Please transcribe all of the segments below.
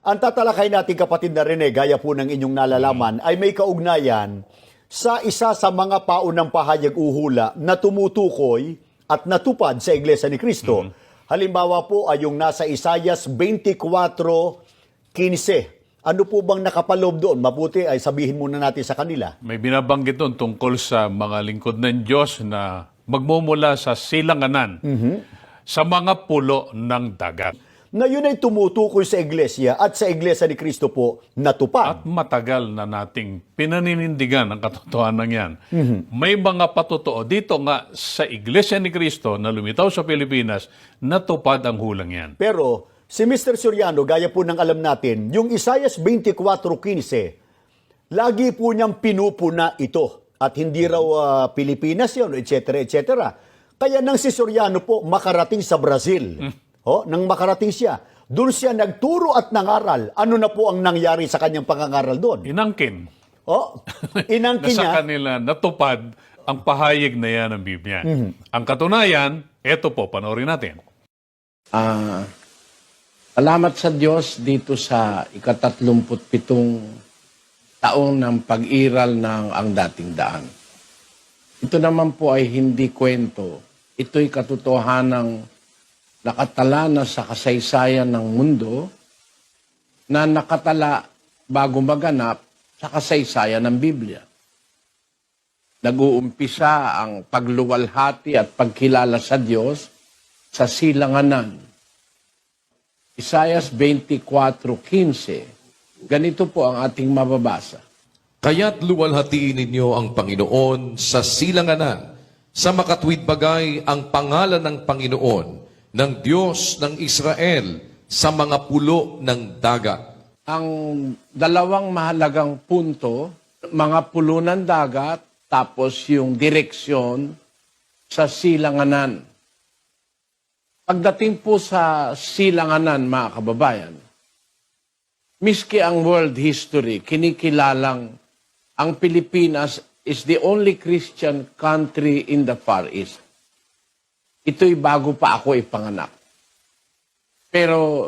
ang tatalakay natin kapatid na Rene, gaya po ng inyong nalalaman, ay may kaugnayan sa isa sa mga paunang pahayag uhula na tumutukoy at natupad sa Iglesia ni Cristo. Halimbawa po ay yung nasa Isaias 24:15. Ano po bang nakapaloob doon? Mabuti ay sabihin muna natin sa kanila. May binabanggit doon tungkol sa mga lingkod ng Diyos na magmumula sa silanganan sa mga pulo ng dagat. Na yun ay tumutukoy sa Iglesia at sa Iglesia ni Cristo po natupad. At matagal na nating pinaninindigan ang katotohanan yan. May mga patotoo dito nga sa Iglesia ni Cristo na lumitaw sa Pilipinas, natupad ang hulang yan. Pero si Mr. Soriano, gaya po ng alam natin, yung Isaias 24:15, lagi po niyang pinupuna ito. At hindi raw Pilipinas yun, etc. etc. Kaya nang si Soriano po makarating sa Brazil, nang makarating siya, doon siya nagturo at nangaral. Ano na po ang nangyari sa kanyang pangangaral doon? Inangkin. Inangkin na niya. sa kanila natupad ang pahayag na yan ng Biblia. Ang katunayan, eto po, panoorin natin. Salamat sa Diyos dito sa ika-37 taong ng pag-iral ng Ang Dating Daan. Ito naman po ay hindi kwento. Ito'y katotohanang nakatala na sa kasaysayan ng mundo na nakatala bago maganap sa kasaysayan ng Biblia. Nag-uumpisa ang pagluwalhati at pagkilala sa Diyos sa silanganan. Isaias 24:15. Ganito po ang ating mababasa. Kaya't luwalhatiin ninyo ang Panginoon sa silanganan, sa makatwid bagay ang pangalan ng Panginoon, ng Diyos ng Israel, sa mga pulo ng dagat. Ang dalawang mahalagang punto, mga pulo ng dagat, tapos yung direksyon sa silanganan. Pagdating po sa silanganan, mga kababayan, miski ang world history, kinikilalang ang Pilipinas is the only Christian country in the Far East. Ito'y bago pa ako ipanganak. Pero,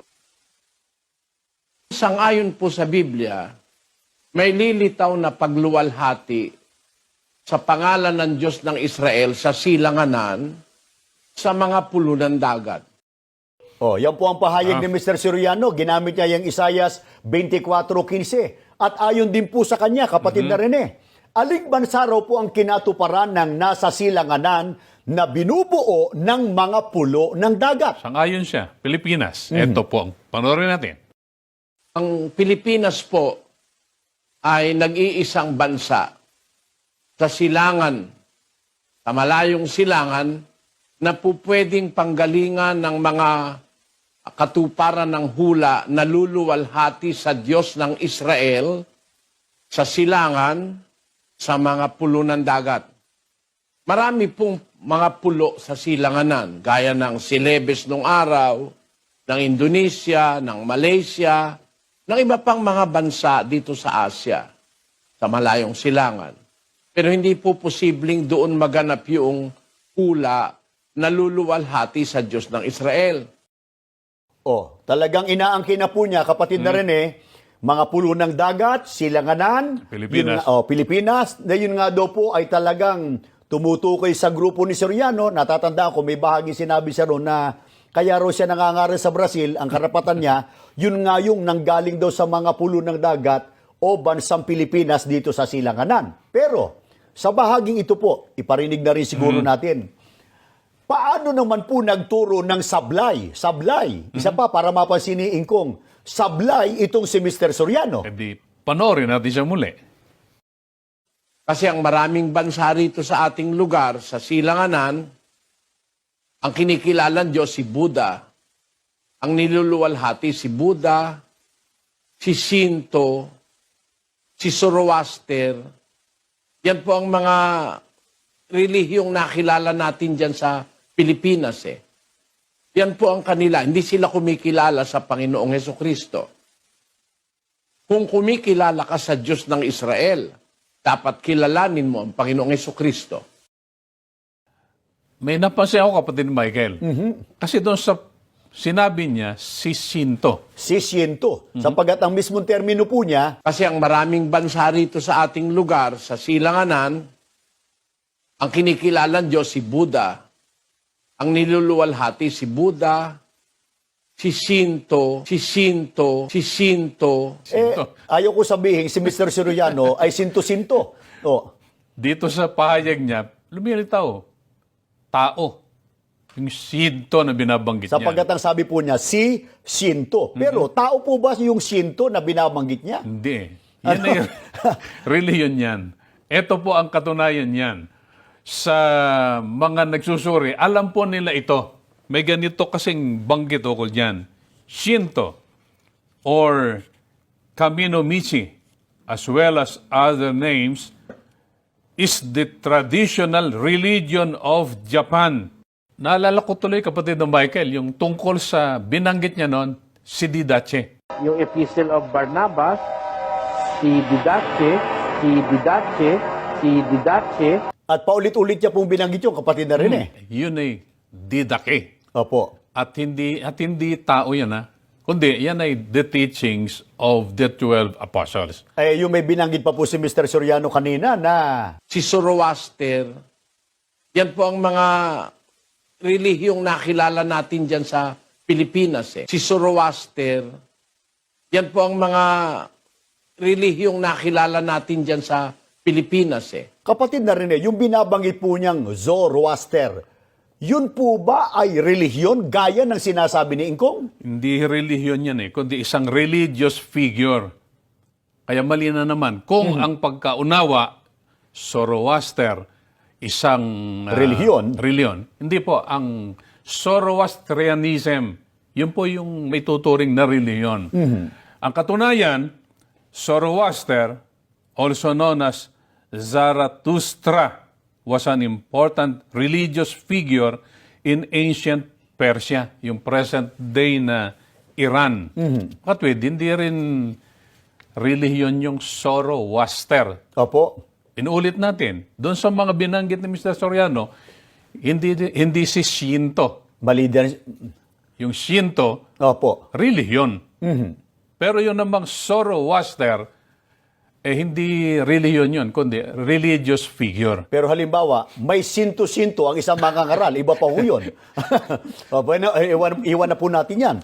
sangayon po sa Biblia, may lilitaw na pagluwalhati sa pangalan ng Diyos ng Israel sa silanganan sa mga pulo ng dagat. Yan po ang pahayag ni Mr. Soriano. Ginamit niya yung Isaias 24:15. At ayon din po sa kanya, kapatid na Rene, aling bansa raw po ang kinatuparan ng nasa silanganan na binubuo ng mga pulo ng dagat. Sangayon siya, Pilipinas. Eto po, ang panoorin natin. Ang Pilipinas po ay nag-iisang bansa sa silangan, sa malayong silangan, na po pwedeng panggalingan ng mga katuparan ng hula na luluwalhati sa Diyos ng Israel sa silangan sa mga pulo ng dagat. Marami pong mga pulo sa silanganan, gaya ng Celebes nung araw, ng Indonesia, ng Malaysia, ng iba pang mga bansa dito sa Asia, sa malayong silangan. Pero hindi po posibleng doon maganap yung hula na luluwalhati sa Diyos ng Israel. Talagang inaangkin na po niya, kapatid na Rene, mga pulo ng dagat, silanganan, Pilipinas. Pilipinas, na yun nga daw po ay talagang tumutukoy sa grupo ni Soriano. Natatandaan ko, may bahagi sinabi siya ron na kaya raw siya nangangaral sa Brazil, ang karapatan niya, yun nga yung nanggaling daw sa mga pulo ng dagat o bansang Pilipinas dito sa silanganan. Pero, sa bahaging ito po, iparinig na rin siguro natin, paano naman po nagturo ng sablay? Sablay. Isa pa, para mapansin ni Ingkong, sablay itong si Mr. Soriano. E di, panoorin natin siya muli. Kasi ang maraming bansa rito sa ating lugar, sa silanganan, ang kinikilalang Diyos si Buddha. Ang niluluwalhati si Buddha, si Shinto, si Zoroaster. Yan po ang mga relihiyong nakilala natin dyan sa Pilipinas. Yan po ang kanila. Hindi sila kumikilala sa Panginoong Hesukristo. Kung kumikilala ka sa Diyos ng Israel, dapat kilalanin mo ang Panginoong Hesukristo. May napansin ako, kapatid Michael. Kasi doon sa sinabi niya si Sinto. Si Siento. Sapagkat ang mismong termino po niya, Kasi ang maraming bansa rito sa ating lugar, sa silanganan, ang kinikilalang Diyos si Buddha. Ang niluluwalhati si Buddha, si Shinto, si Shinto, si Shinto. ayaw ko sabihin si Mr. Soriano ay sinto-sinto. Oh. Dito sa pahayag niya, lumilitaw, tao. Yung Sinto na binabanggit niya. Sapagkat ang sabi po niya, si Shinto. Pero tao po ba yung Shinto na binabanggit niya? Hindi. Yan ay reliyon yan. Ito po ang katunayan yan. Sa mga nagsusuri, alam po nila ito. May ganito kasing banggit ukol dyan. Shinto or Kamino Michi, as well as other names, is the traditional religion of Japan. Naalala ko tuloy, kapatid ng Michael, yung tungkol sa binanggit niya noon, si Didache. Yung Epistle of Barnabas, si Didache, si Didache, si Didache. At paulit-ulit niya pong binanggit yung kapatid na rin Yun ay Didake. Opo. At hindi tao yan, ha? Kundi yan ay the teachings of the 12 apostles. Yung may binanggit pa po si Mr. Soriano kanina na Si Zoroaster. Yan po ang mga relihiyong nakilala natin dyan sa Pilipinas. Si Zoroaster. Yan po ang mga relihiyong nakilala natin dyan sa Pilipinas. kapatid na rin yung binabanggit po niyang Zoroaster. Yun po ba ay relihiyon gaya ng sinasabi ni Ingkong? Hindi relihiyon yan kundi isang religious figure. Kaya mali na naman. Kung ang pagkaunawa, Zoroaster, isang reliyon. Hindi po, ang Zoroastrianism, yun po yung may tuturing na reliyon. Ang katunayan, Zoroaster, also known as Zarathustra, was an important religious figure in ancient Persia, yung present day na Iran. Katwid, hindi rin relihiyon yung Zoroaster. Opo. Inuulit natin, doon sa mga binanggit ni Mr. Soriano, hindi si Shinto. Mali din. Yung Shinto, Opo. relihiyon. Pero yun namang Zoroaster, hindi relihiyon yun, kundi religious figure. Pero halimbawa, may sinto-sinto ang isang mangangaral, iba pa ho yun. Bueno, iwan na po natin yan.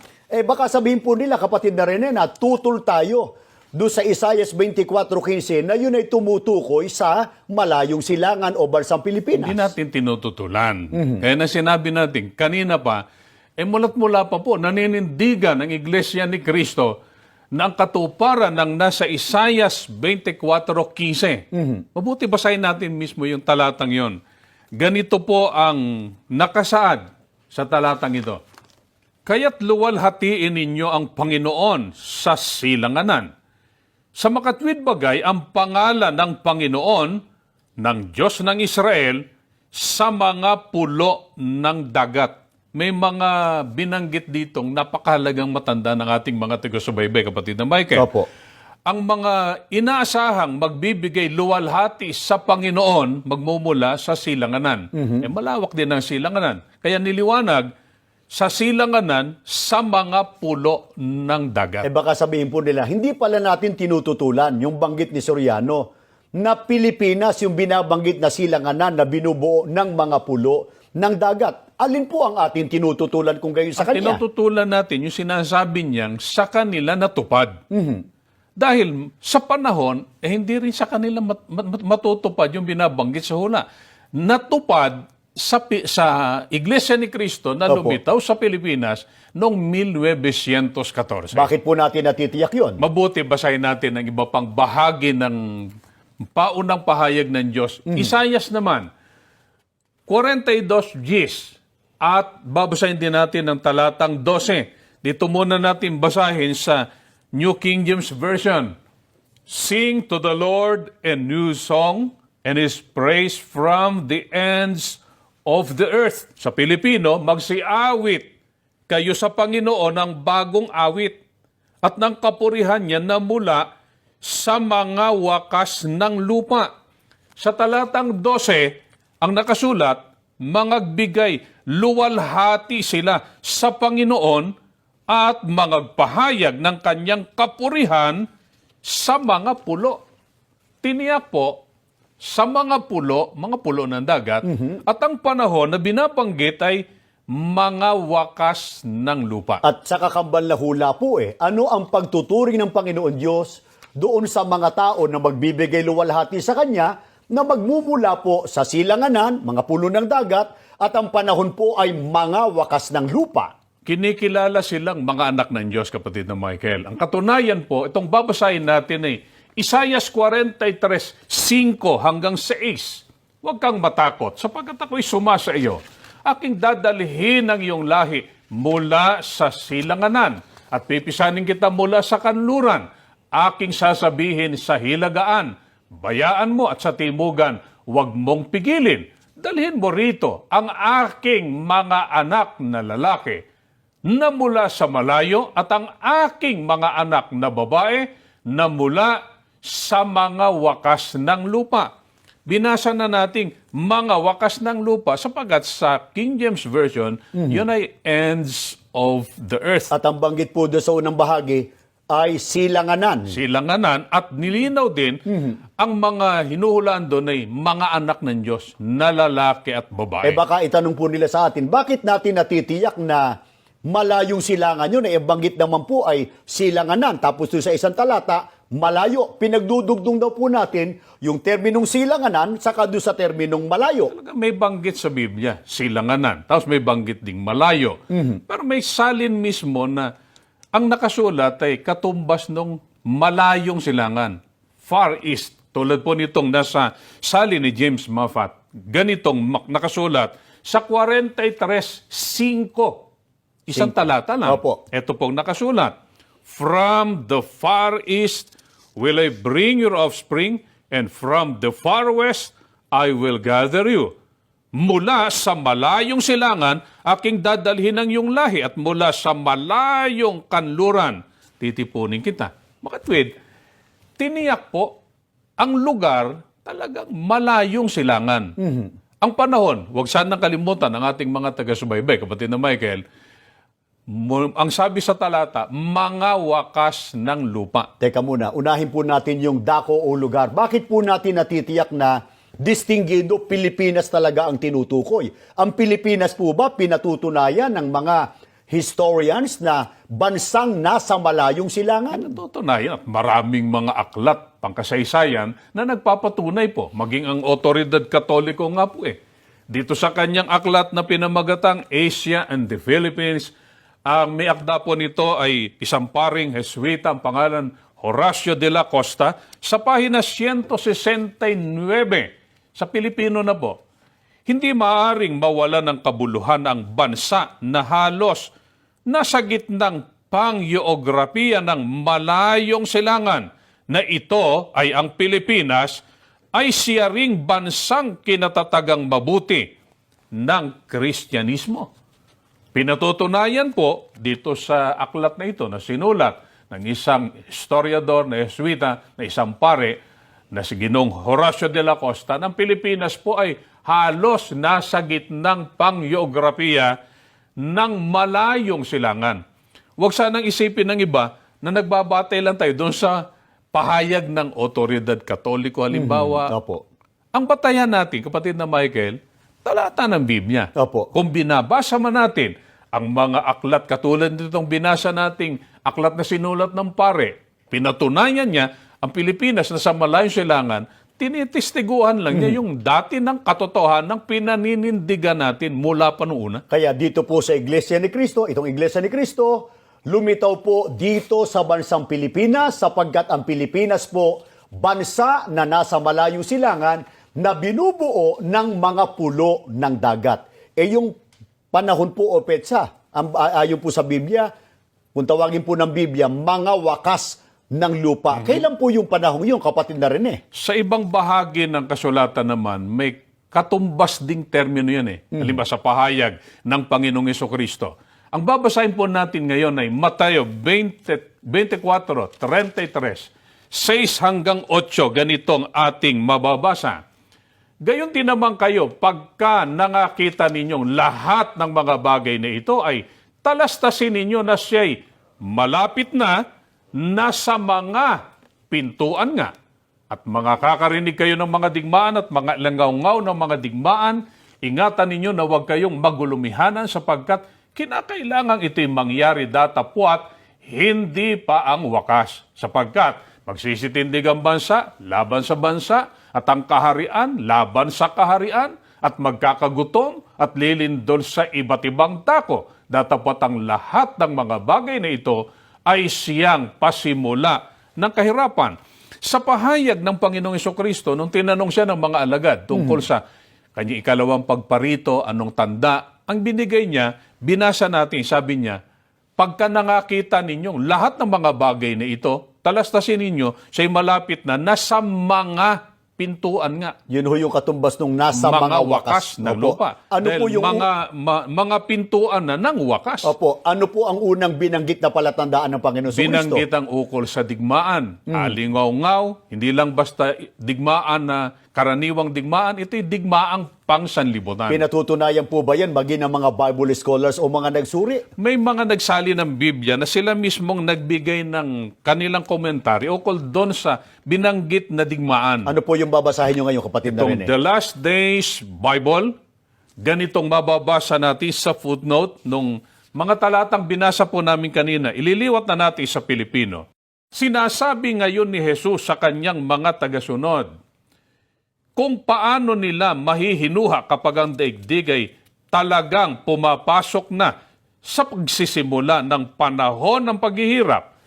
Baka sabihin po nila, kapatid na rin na tutol tayo doon sa Isaiah 24:15 na yun ay tumutukoy sa malayong silangan o bansang Pilipinas. Hindi natin tinututulan. Kaya na sinabi natin, kanina pa, mula't-mula pa po, naninindigan ng Iglesia ni Cristo na ang katuparan ng nasa Isaiah 24:15. Mabuti basahin natin mismo yung talatang yon. Ganito po ang nakasaad sa talatang ito. Kaya't luwalhatiin ninyo ang Panginoon sa silanganan. Sa makatwid bagay ang pangalan ng Panginoon, ng Diyos ng Israel, sa mga pulo ng dagat. May mga binanggit ditong napakahalagang matanda ng ating mga taga-subaybay, kapatid na Michael. Opo. Ang mga inaasahang magbibigay luwalhati sa Panginoon magmumula sa silanganan. Malawak din ang silanganan. Kaya niliwanag, sa silanganan, sa mga pulo ng dagat. Baka sabihin po nila, hindi pala natin tinututulan yung banggit ni Soriano na Pilipinas yung binabanggit na silanganan na binubuo ng mga pulo ng dagat. Alin po ang ating tinututulan kung gayon sa Ang kanya? tinututulan natin yung sinasabi niyang sa kanila natupad. Dahil sa panahon, hindi rin sa kanila matutupad yung binabanggit sa hula. Natupad sa Iglesia ni Cristo na Opo. lumitaw sa Pilipinas noong 1914. Bakit po natin natitiyak yun? Mabuti basahin natin ang iba pang bahagi ng paunang pahayag ng Diyos. Isayas naman, 42 Gs. At babasahin din natin ang talatang 12. Dito muna natin basahin sa New King James Version. Sing to the Lord a new song and His praise from the ends of the earth. Sa Pilipino, magsiawit kayo sa Panginoon ng bagong awit at ng kapurihan niya na mula sa mga wakas ng lupa. Sa talatang 12, ang nakasulat, mangagbigay luwalhati sila sa Panginoon at mangagpahayag ng kanyang kapurihan sa mga pulo. Tiniyak po, sa mga pulo ng dagat, at ang panahon na binabanggit ay mga wakas ng lupa. At sa kakambal na hula po ano ang pagtuturing ng Panginoon Diyos doon sa mga tao na magbibigay luwalhati sa Kanya na magmumula po sa silanganan, mga pulo ng dagat, at ang panahon po ay mga wakas ng lupa. Kinikilala silang mga anak ng Diyos, kapatid na Michael. Ang katunayan po, itong babasahin natin ay Isaiah 43:5 hanggang 6. Huwag kang matakot, sapagkat ako'y sumasa iyo. Aking dadalhin ang iyong lahi mula sa silanganan at pipisanin kita mula sa kanluran. Aking sasabihin sa hilagaan, bayaan mo at sa timugan, huwag mong pigilin. Dalhin mo rito ang aking mga anak na lalaki na mula sa malayo at ang aking mga anak na babae na mula sa mga wakas ng lupa. Binasa na nating mga wakas ng lupa sapagkat sa King James Version, yun ay ends of the earth. At ang banggit po doon sa unang bahagi ay silanganan. Silanganan at nilinaw din ang mga hinuhulaan doon ay mga anak ng Diyos na lalaki at babae. Baka itanong po nila sa atin, bakit natin natitiyak na malayong silangan yun? Banggit naman po ay silanganan. Tapos doon sa isang talata, malayo. Pinagdudugtong daw po natin yung terminong silanganan saka doon sa terminong malayo. May banggit sa Biblia, silanganan. Tapos may banggit ding malayo. Pero may salin mismo na ang nakasulat ay katumbas nung malayong silangan. Far East. Tulad po nitong nasa salin ni James Moffat. Ganitong nakasulat sa 43:5. Isang talata lang. Opo. Ito pong nakasulat. From the far east will I bring your offspring, and from the far west I will gather you. Mula sa malayong silangan, aking dadalhin ang iyong lahi, at mula sa malayong kanluran, titipunin kita. Makatwid, tiniyak po, ang lugar talagang malayong silangan. Ang panahon, huwag sanang kalimutan ng ating mga taga-subaybay, kapatid na Michael, ang sabi sa talata, mga wakas ng lupa. Teka muna, unahin po natin yung dako o lugar. Bakit po natin natitiyak na distinguido Pilipinas talaga ang tinutukoy? Ang Pilipinas po ba pinatutunayan ng mga historians na bansang nasa malayong silangan? Natutunayan at maraming mga aklat, pangkasaysayan na nagpapatunay po, maging ang otoridad katoliko nga po Dito sa kanyang aklat na pinamagatang Asia and the Philippines, ang may akda po nito ay isang paring Jesuita, ang pangalan Horacio de la Costa, sa pahina 169 sa Pilipino na po. Hindi maaaring mawala ng kabuluhan ang bansa na halos nasa gitnang panggeografiya ng malayong silangan na ito ay ang Pilipinas ay siya ring bansang kinatatagang mabuti ng Kristyanismo. Pinatutunayan po dito sa aklat na ito na sinulat ng isang historiador na Jesuita, na isang pare na si Ginoong Horacio de la Costa, ng Pilipinas po ay halos nasa gitnang panggeografiya ng malayong silangan. Huwag sanang isipin ng iba na nagbabatay lang tayo doon sa pahayag ng otoridad katoliko. Halimbawa, Opo. ang batayan natin, kapatid na Michael, talata ng Biblia. Opo. Kung binabasa man natin ang mga aklat katulad nitong binasa nating aklat na sinulat ng pare, pinatunayan niya ang Pilipinas na sa malayong silangan, tinitistiguan lang niya yung dati ng katotohanan ng pinaninindigan natin mula pa noong una. Kaya dito po sa Iglesia ni Cristo, itong Iglesia ni Cristo, lumitaw po dito sa bansang Pilipinas sapagkat ang Pilipinas po, bansa na nasa malayong silangan na binubuo ng mga pulo ng dagat. Yung panahon po o petsa, ayon po sa Biblia, kung tawagin po ng Biblia, mga wakas ng lupa. Kailan po yung panahon yun, kapatid na rin Sa ibang bahagi ng kasulatan naman, may katumbas ding termino yan Halimbawa sa pahayag ng Panginoong Jesucristo. Ang babasahin po natin ngayon ay Mateo 24:33, 6 hanggang 8, ganitong ating mababasa. Gayon din naman kayo, pagka nangakita ninyong lahat ng mga bagay na ito ay talastasin ninyo na siya'y malapit na nasa mga pintuan nga. At mga kakarinig kayo ng mga digmaan at mga langaw-ngaw ng mga digmaan, ingatan ninyo na huwag kayong magulumihanan sapagkat kinakailangan ito'y mangyari datapwat hindi pa ang wakas. Sapagkat magsisitindig ang bansa laban sa bansa at ang kaharian laban sa kaharian at magkakagutom at lilindol sa iba't ibang dako. Datapat ang lahat ng mga bagay na ito ay siyang pasimula ng kahirapan. Sa pahayag ng Panginoong Hesukristo, nung tinanong siya ng mga alagad tungkol sa kanyang ikalawang pagparito, anong tanda, ang binigay niya, binasa natin, sabi niya, pagka nangakita ninyong lahat ng mga bagay na ito, talastasin ninyo, siya'y malapit na nasa mga pintuan nga. Yun ho yung katumbas nung nasa mga wakas ng Opo. lupa. Ano Dahil po yung mga pintuan na ng wakas. Opo, ano po ang unang binanggit na palatandaan ng Panginoon sa Kristo? Binanggit ang ukol sa digmaan. Alingaw-ngaw, hindi lang basta digmaan na karaniwang digmaan, ito'y digmaang pangsanlibutan. Pinatutunayan po ba yan maging ng mga Bible scholars o mga nagsuri? May mga nagsali ng Biblia na sila mismong nagbigay ng kanilang komentaryo ukol doon sa binanggit na digmaan. Ano po yung babasahin nyo ngayon, kapatid na Itong Rene? The Last Days Bible, ganitong mababasa natin sa footnote nung mga talatang binasa po namin kanina. Ililiwat na natin sa Pilipino. Sinasabi ngayon ni Jesus sa kanyang mga tagasunod, kung paano nila mahihinuha kapag ang daigdig ay talagang pumapasok na sa pagsisimula ng panahon ng paghihirap.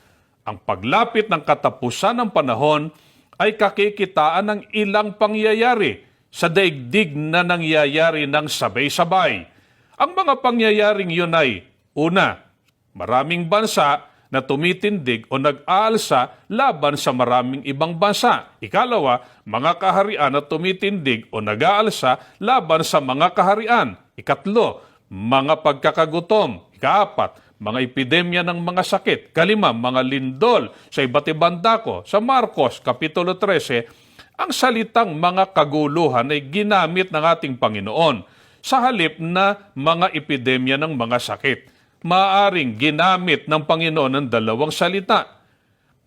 Ang paglapit ng katapusan ng panahon ay kakikitaan ng ilang pangyayari sa daigdig na nangyayari ng sabay-sabay. Ang mga pangyayaring yun ay, una, maraming bansa na tumitindig o nag-aalsa laban sa maraming ibang bansa. Ikalawa, mga kaharian na tumitindig o nag-aalsa laban sa mga kaharian. Ikatlo, mga pagkakagutom. Ikaapat, mga epidemya ng mga sakit. Kalima, mga lindol sa iba't ibang dako. Sa Marcos, Kapitulo 13, ang salitang mga kaguluhan ay ginamit ng ating Panginoon sa halip na mga epidemya ng mga sakit. Maaring ginamit ng Panginoon ng dalawang salita.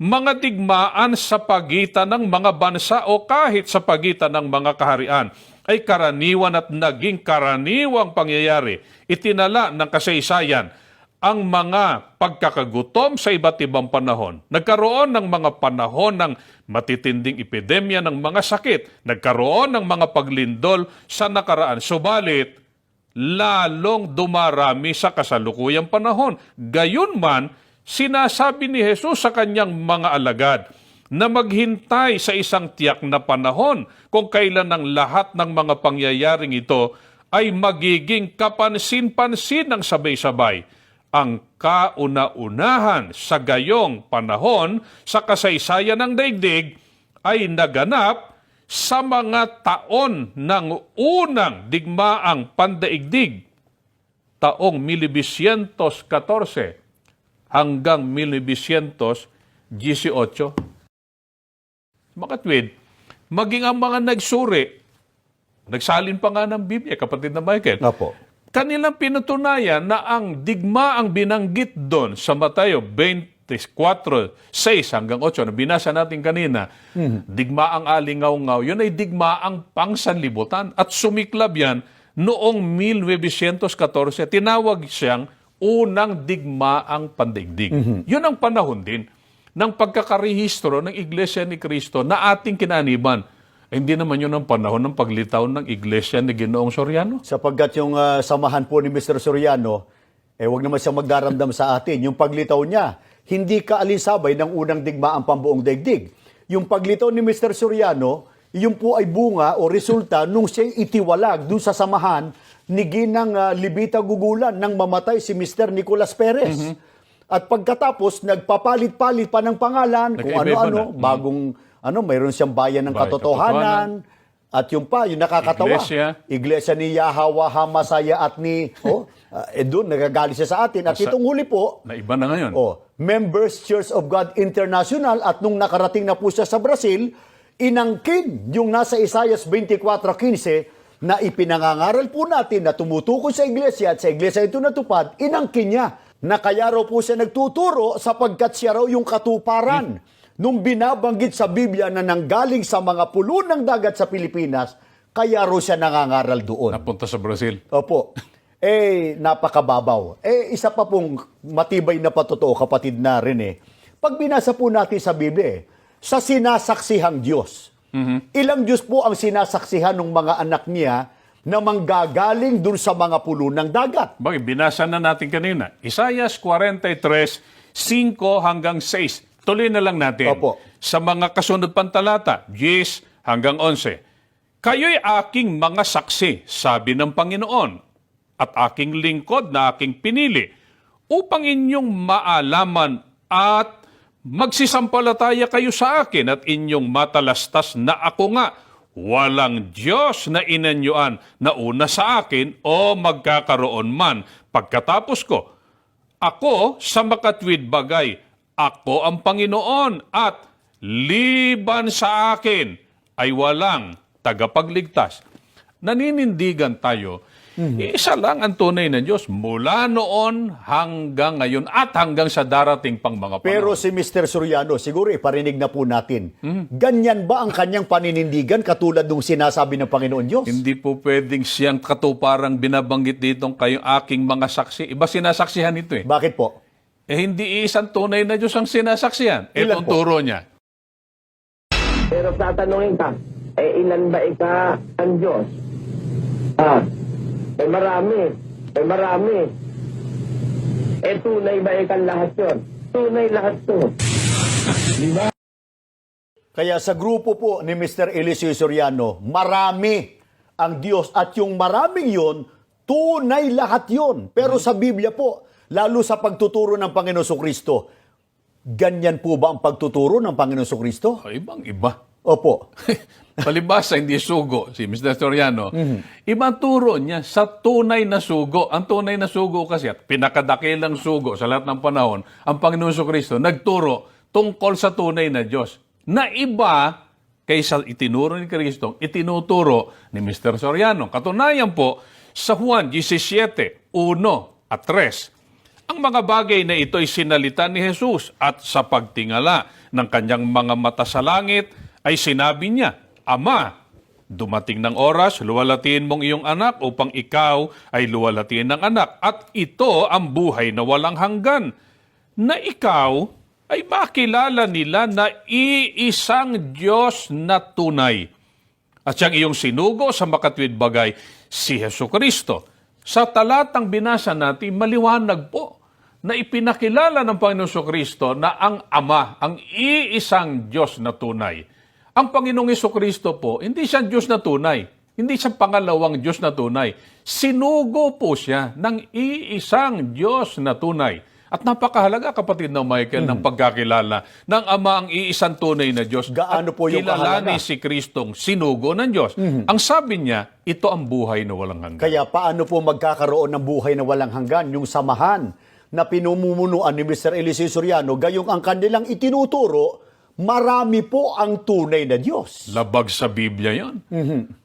Mga digmaan sa pagitan ng mga bansa o kahit sa pagitan ng mga kaharian ay karaniwan at naging karaniwang pangyayari. Itinala ng kasaysayan ang mga pagkakagutom sa iba't ibang panahon. Nagkaroon ng mga panahon ng matitinding epidemya ng mga sakit. Nagkaroon ng mga paglindol sa nakaraan. Subalit, lalong dumarami sa kasalukuyang panahon. Gayunman, sinasabi ni Jesus sa kanyang mga alagad na maghintay sa isang tiyak na panahon kung kailan ang lahat ng mga pangyayaring ito ay magiging kapansin-pansin ng sabay-sabay. Ang kauna-unahan sa gayong panahon sa kasaysayan ng daigdig ay naganap sa mga taon ng unang digmaang pandaigdig, taong 1914 hanggang 1918. Makatwid, maging ang mga nagsuri, nagsalin pa nga ng Biblia, kapatid na Michael, Opo. kanilang pinutunayan na ang digmaang binanggit doon sa Mateo 24:6 hanggang 8 na binasa natin kanina, digmaang alingaw-ngaw, yun ay digmaang pangsanlibutan at sumiklab yan noong 1914. Tinawag siyang unang digmaang pandaigdig. Yun ang panahon din ng pagkakarehistro ng Iglesia ni Cristo na ating kinaniban. Hindi naman yun ang panahon ng paglitaw ng Iglesia ni Ginoong Soriano. Sapagkat yung samahan po ni Mr. Soriano, wag naman siyang magdaramdam sa atin. Yung paglitaw niya, hindi kaalinsabay ng unang digmaang pambuong daigdig. Yung paglitaw ni Mr. Soriano, yun po ay bunga o resulta nung siya'y itiwalag doon sa samahan ni Ginang Libita Gugulan nang mamatay si Mr. Nicolas Perez. At pagkatapos, nagpapalit-palit pa ng pangalan, kung Nagkaiba-iba ano-ano, na. bagong, mayroon siyang bayan ng Bayan katotohanan. At yung pa, yung nakakatawa, Iglesia ni Yahweh HaMasaya at ni, doon, nagagalit siya sa atin. At itong huli po, Na iba na ngayon. Members Church of God International, at nung nakarating na po siya sa Brazil, inangkin yung nasa Isaias 24:15 na ipinangangaral po natin na tumutukoy sa iglesia at sa iglesia ito natupad, inangkin niya na kaya raw po siya nagtuturo sapagkat siya raw yung katuparan. Nung binabanggit sa Biblia na nanggaling sa mga pulo ng dagat sa Pilipinas, kaya raw siya nangangaral doon. Napunta sa Brazil. Opo. Napakababaw. Isa pa pong matibay na patotoo, kapatid na rin Pag binasa po natin sa Biblia, sa sinasaksihang Diyos. Ilang Diyos po ang sinasaksihan ng mga anak niya na manggagaling dun sa mga pulo ng dagat? Bagay, binasa na natin kanina. Isaias 43, 5 hanggang 6. Tuloy na lang natin. Opo. Sa mga kasunod pang talata, 10 hanggang 11. Kayo'y aking mga saksi, sabi ng Panginoon, at aking lingkod na aking pinili, upang inyong maalaman at magsisampalataya kayo sa akin at inyong matalastas na ako nga, walang Diyos na inanyuan na una sa akin o magkakaroon man pagkatapos ko. Ako sa makatwid bagay, ako ang Panginoon at liban sa akin ay walang tagapagligtas. Naninindigan tayo, isa lang ang tunay na Diyos mula noon hanggang ngayon at hanggang sa darating pang mga panahon. Pero si Mr. Soriano, siguro iparinig na po natin. Ganyan ba ang kanyang paninindigan katulad ng sinasabi ng Panginoon Diyos? Hindi po pwedeng siyang katuparang binabanggit ditong kayong aking mga saksi. Iba sinasaksihan ito Bakit po? Hindi isang tunay na Diyos ang sinasaksihan. Ilan Itong po? turo niya. Pero tatanungin ka, ilan ba ika ang Diyos? Marami. Tunay ba ikan lahat yun? Tunay lahat to. Kaya sa grupo po ni Mr. Eliseo Soriano, marami ang Diyos at yung maraming yon, tunay lahat yon. Pero sa Biblia po, lalo sa pagtuturo ng Panginoon Kristo, ganyan po ba ang pagtuturo ng Panginoon Kristo? Ibang iba. Opo. Palibasa, hindi sugo, si Mr. Soriano. Ibang turo niya sa tunay na sugo. Ang tunay na sugo kasi, at pinakadakilang sugo sa lahat ng panahon, ang Panginoon Kristo nagturo tungkol sa tunay na Diyos. Na iba kaysa itinuro ni Kristo, itinuturo ni Mr. Soriano. Katunayan po, sa Juan 17, 1 at 3, ang mga bagay na ito ay sinalita ni Jesus at sa pagtingala ng kanyang mga mata sa langit ay sinabi niya, Ama, dumating ng oras, luwalatiin mong iyong anak upang ikaw ay luwalatiin ng anak. At ito ang buhay na walang hanggan, na ikaw ay makilala nila na iisang Diyos na tunay. At siyang iyong sinugo sa makatwid bagay, si Jesucristo. Sa talatang binasa natin, maliwanag po na ipinakilala ng Panginoon Kristo na ang Ama, ang iisang Diyos na tunay. Ang Panginoong Jesucristo po, hindi siya Diyos na tunay. Hindi siya pangalawang Diyos na tunay. Sinugo po siya ng iisang Diyos na tunay. At napakahalaga, kapatid na Michael, ng pagkakilala ng Ama ang iisang tunay na Diyos. Gaano po yung kilalanin kahalaga? si Kristong sinugo ng Diyos. Ang sabi niya, ito ang buhay na walang hanggan. Kaya paano po magkakaroon ng buhay na walang hanggan? Yung samahan na pinumumunuan ni Mr. Eliseo Soriano, gayong ang kanilang itinuturo, marami po ang tunay na Diyos. Labag sa Biblia yon.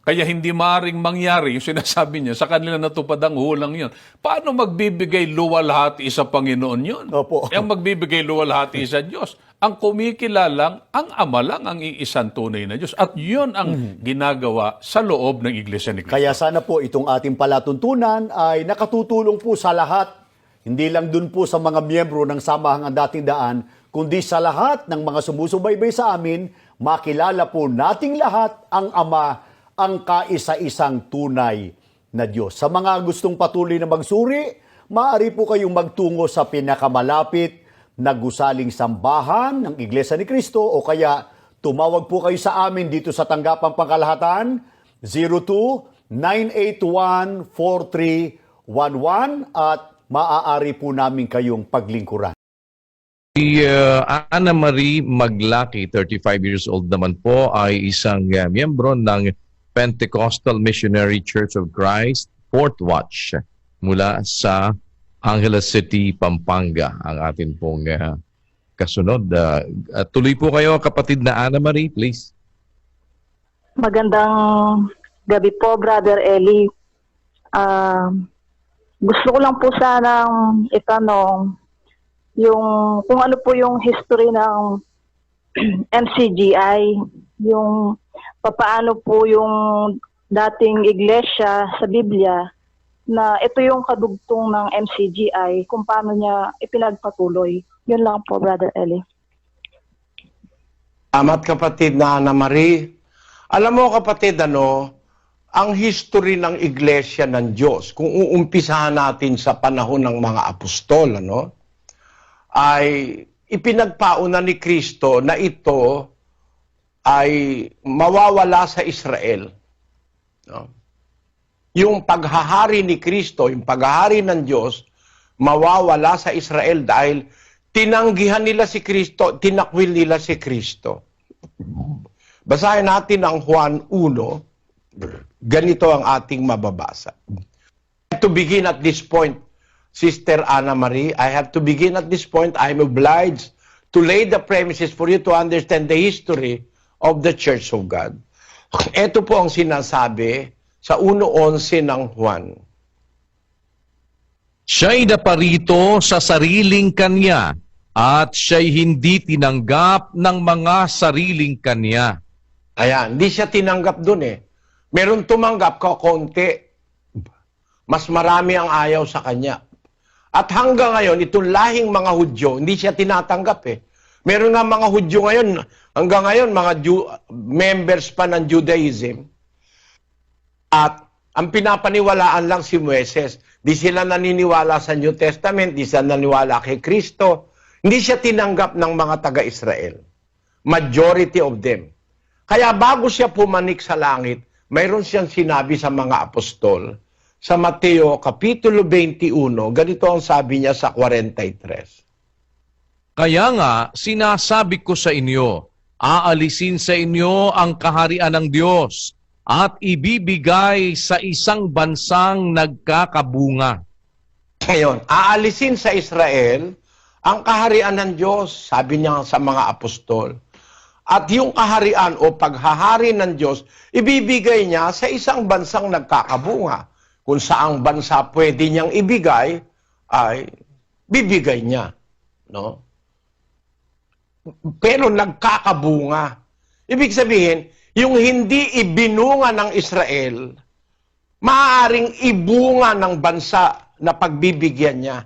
Kaya hindi maaaring mangyari yung sinasabi niya sa kanila natupad ang hulang yon. Paano magbibigay luwalhati sa Panginoon yon? Opo. Ang magbibigay luwalhati sa Diyos. Ang kumikilalang, ang Ama lang ang iisang tunay na Diyos. At yun ang ginagawa sa loob ng Iglesia ni Cristo. Kaya sana po itong ating palatuntunan ay nakatutulong po sa lahat, hindi lang dun po sa mga miyembro ng Samahang Dating Daan, kundi sa lahat ng mga sumusubaybay sa amin, makilala po nating lahat ang Ama, ang kaisa-isang tunay na Diyos. Sa mga gustong patuloy na magsuri, maaari po kayong magtungo sa pinakamalapit na gusaling sambahan ng Iglesia ni Cristo o kaya tumawag po kayo sa amin dito sa Tanggapang Pangkalahatan 02-981-4311 at maaari po namin kayong paglingkuran. Si Ana Marie Maglaki, 35 years old naman po, ay isang miyembro ng Pentecostal Missionary Church of Christ, Fourth Watch, mula sa Angeles City, Pampanga, ang atin pong kasunod. Tuloy po kayo, kapatid na Ana Marie, please. Magandang gabi po, Brother Eli. Gusto ko lang po sanang itanong yung kung ano po yung history ng MCGI, yung papaano po yung dating iglesia sa Biblia na ito yung kadugtong ng MCGI, kung paano niya ipinagpatuloy. Yun lang po, Brother Eli. Salamat kapatid na Ana Marie. Alam mo kapatid, ang history ng iglesia ng Diyos, kung uumpisahan natin sa panahon ng mga apostol, ay ipinagpauna ni Kristo na ito ay mawawala sa Israel. No? Yung paghahari ni Kristo, yung paghahari ng Diyos, mawawala sa Israel dahil tinanggihan nila si Kristo, tinakwil nila si Kristo. Basahin natin ang Juan 1, ganito ang ating mababasa. To begin at this point, Sister Ana Marie, I have to begin at this point. I'm obliged to lay the premises for you to understand the history of the Church of God. Ito po ang sinasabi sa 1:11 ng Juan. Siya'y naparito sa sariling kanya at siya'y hindi tinanggap ng mga sariling kanya. Ayan, hindi siya tinanggap dun eh. Meron tumanggap ka konti. Mas marami ang ayaw sa kanya. At hanggang ngayon, itong lahing mga Hudyo, hindi siya tinatanggap eh. Meron nga mga Hudyo ngayon, hanggang ngayon, mga members pa ng Judaism. At ang pinapaniwalaan lang si Moises. Di sila naniniwala sa New Testament, di sila naniniwala kay Kristo. Hindi siya tinanggap ng mga taga-Israel. Majority of them. Kaya bago siya pumanik sa langit, mayroon siyang sinabi sa mga apostol. Sa Mateo Kapitulo 21, ganito ang sabi niya sa 43. Kaya nga, sinasabi ko sa inyo, aalisin sa inyo ang kaharian ng Diyos at ibibigay sa isang bansang nagkakabunga. Ngayon, aalisin sa Israel ang kaharian ng Diyos, sabi niya sa mga apostol. At yung kaharian o paghahari ng Diyos, ibibigay niya sa isang bansang nagkakabunga. Kung saang bansa pwede niyang ibigay, ay bibigay niya. No? Pero nagkakabunga. Ibig sabihin, yung hindi ibinunga ng Israel, maaaring ibunga ng bansa na pagbibigyan niya.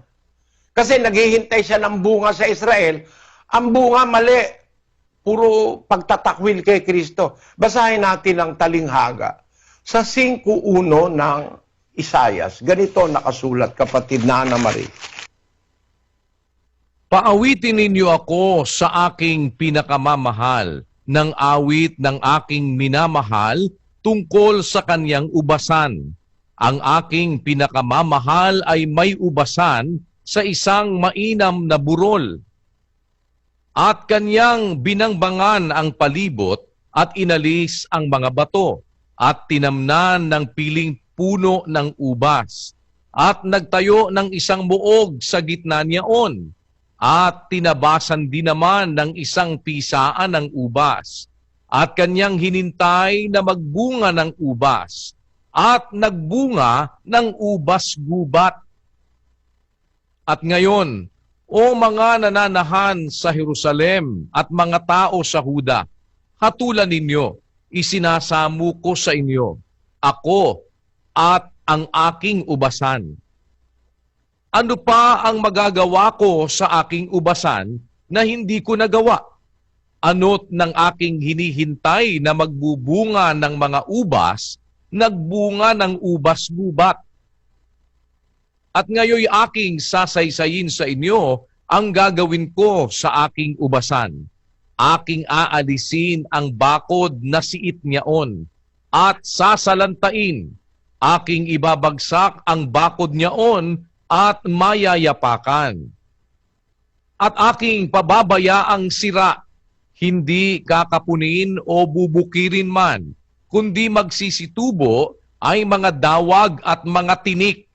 Kasi naghihintay siya ng bunga sa Israel. Ang bunga mali, puro pagtatakwil kay Kristo. Basahin natin ang talinghaga. Sa 5:1 ng Isayas, ganito nakasulat, kapatid na Ana Marie. Paawitin ninyo ako sa aking pinakamamahal, ng awit ng aking minamahal tungkol sa kanyang ubasan. Ang aking pinakamamahal ay may ubasan sa isang mainam na burol. At kanyang binangbangan ang palibot at inalis ang mga bato at tinamnan ng piling puno ng ubas at nagtayo ng isang buog sa gitna niyaon at tinabasan din naman ng isang pisaan ng ubas at kanyang hinintay na magbunga ng ubas at nagbunga ng ubas gubat. At ngayon, o mga nananahan sa Jerusalem at mga tao sa Huda, hatulan ninyo, isinasamu ko sa inyo, ako at ang aking ubasan. Ano pa ang magagawa ko sa aking ubasan na hindi ko nagawa? Ano't ng aking hinihintay na magbubunga ng mga ubas, nagbunga ng ubas gubat. At ngayoy aking sasaysayin sa inyo ang gagawin ko sa aking ubasan. Aking aalisin ang bakod na siit niyaon at sasalantain. Aking ibabagsak ang bakod niyaon at mayayapakan. At aking pababayaang sira, hindi kakapunin o bubukirin man, kundi magsisitubo ay mga dawag at mga tinik.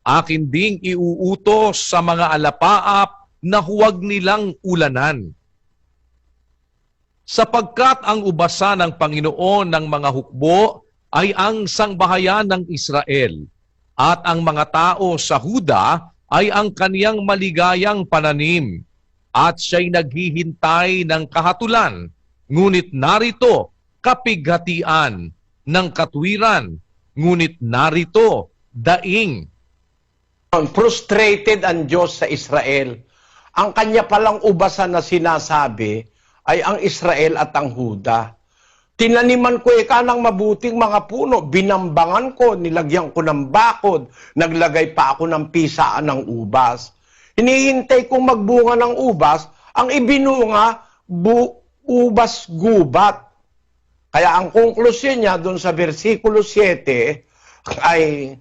Akin ding iuutos sa mga alapaap na huwag nilang ulanan. sapagkat ang ubasan ng Panginoon ng mga hukbo ay ang sangbahayan ng Israel, at ang mga tao sa Huda ay ang kaniyang maligayang pananim, at siya'y naghihintay ng kahatulan, ngunit narito kapighatian ng katwiran, ngunit narito daing. Frustrated ang Diyos sa Israel. Ang kanya palang ubasan na sinasabi ay ang Israel at ang Huda. Tinaniman ko ng mabuting mga puno, binambangan ko, nilagyan ko ng bakod, naglagay pa ako ng pisaan ng ubas. Hinihintay kong magbunga ng ubas, ang ibinunga, ubas gubat. Kaya ang konklusyon niya doon sa versikulo 7 ay